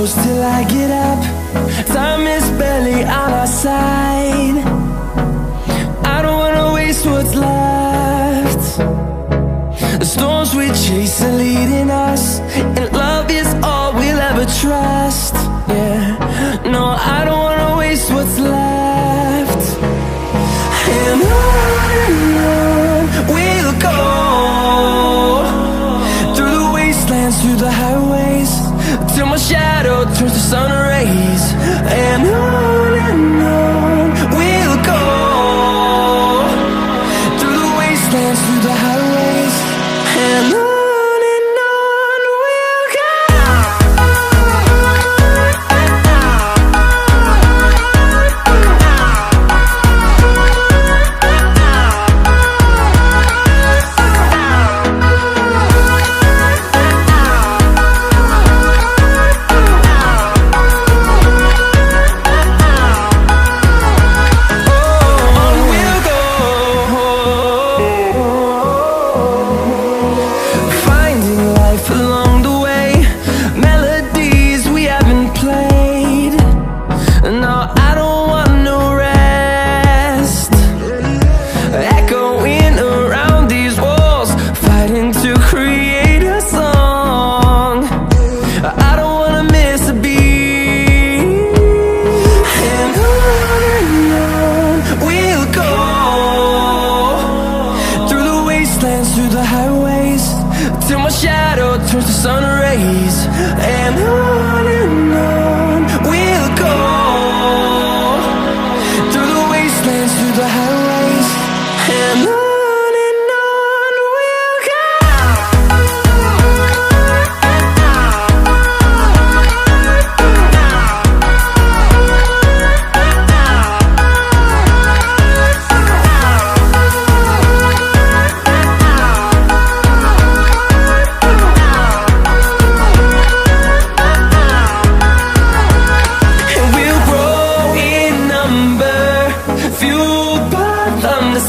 close till I get up. Time is barely on our side. I don't wanna waste what's left. The storms we chase are leading us, and love is all we'll ever trust. Yeah, no, I don't wanna waste what's left. And on we'll go, through the wastelands, through the highways, till my shadow turns to sun rays. And on we'll go, through the wastelands, through the highways, and on we'll go. Through the highways, till my shadow turns to sun rays. And on we'll go, through the wastelands, through the highways, and on we'll go.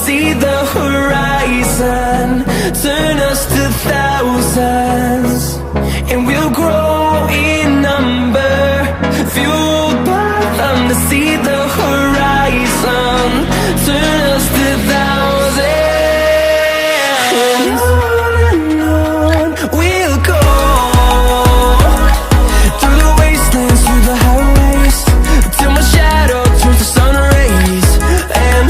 See the horizon, turn us to thousands, and we'll grow in number, fueled by them. To see the horizon, turn us to thousands, and on we'll go, through the wastelands, through the highways, till my shadow turns to sun rays. And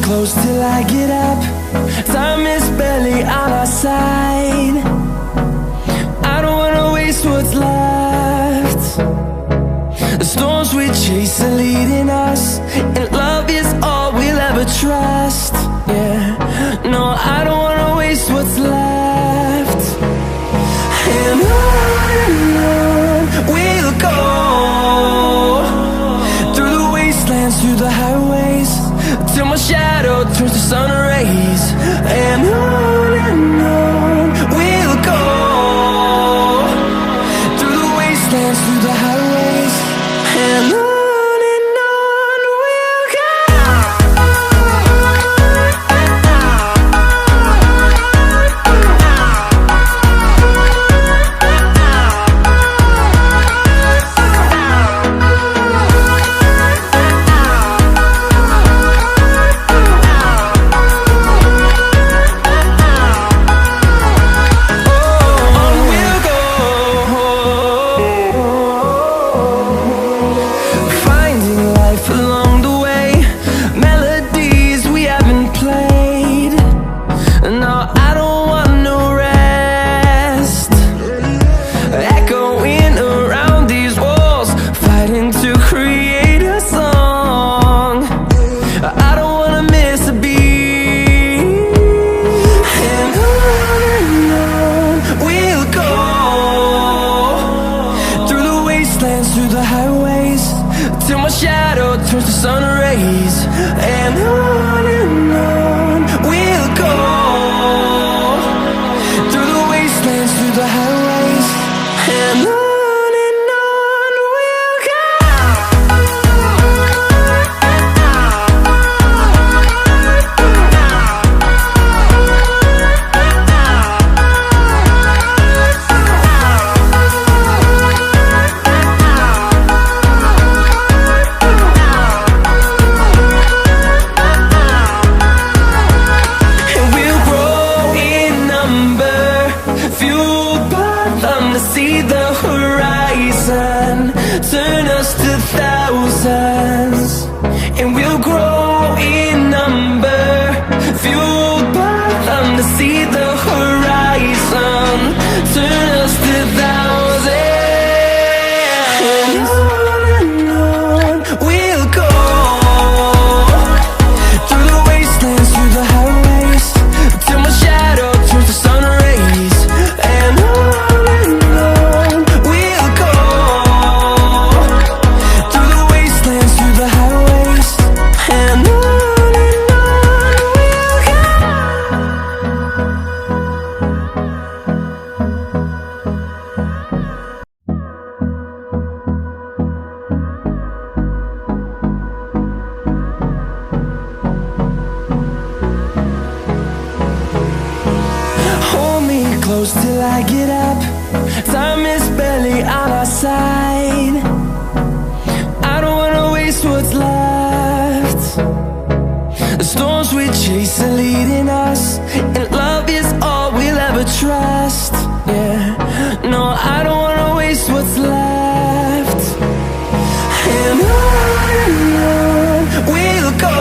close till I get up. Time is barely on our side. I don't wanna waste what's left. The storms we chase are leading us, and love is all we'll ever trust. Yeah, no, I don't wanna waste what's left. And on we'll go, through the wastelands, through the highways, till my shadow turns to sun rays. And on we'll go, through the wastelands, through the highways, and on we'll go. rays. And on we'll go, through the wastelands, through the highways. And on we'll go. See the horizon, turn us to thousands, and we'll grow in number, fueled by them. To see the horizon, turn us to thousands, and on we'll go, through the wastelands, through the highways, till my shadow turns to sun rays. And close till I get up. Time is barely on our side. I don't wanna waste what's left. The storms we chase are leading us, and love is all we'll ever trust. Yeah, no, I don't wanna waste what's left. And on we'll go,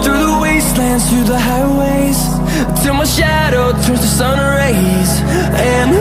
through the wastelands, through the highways, till my shadow turns to sun rays. And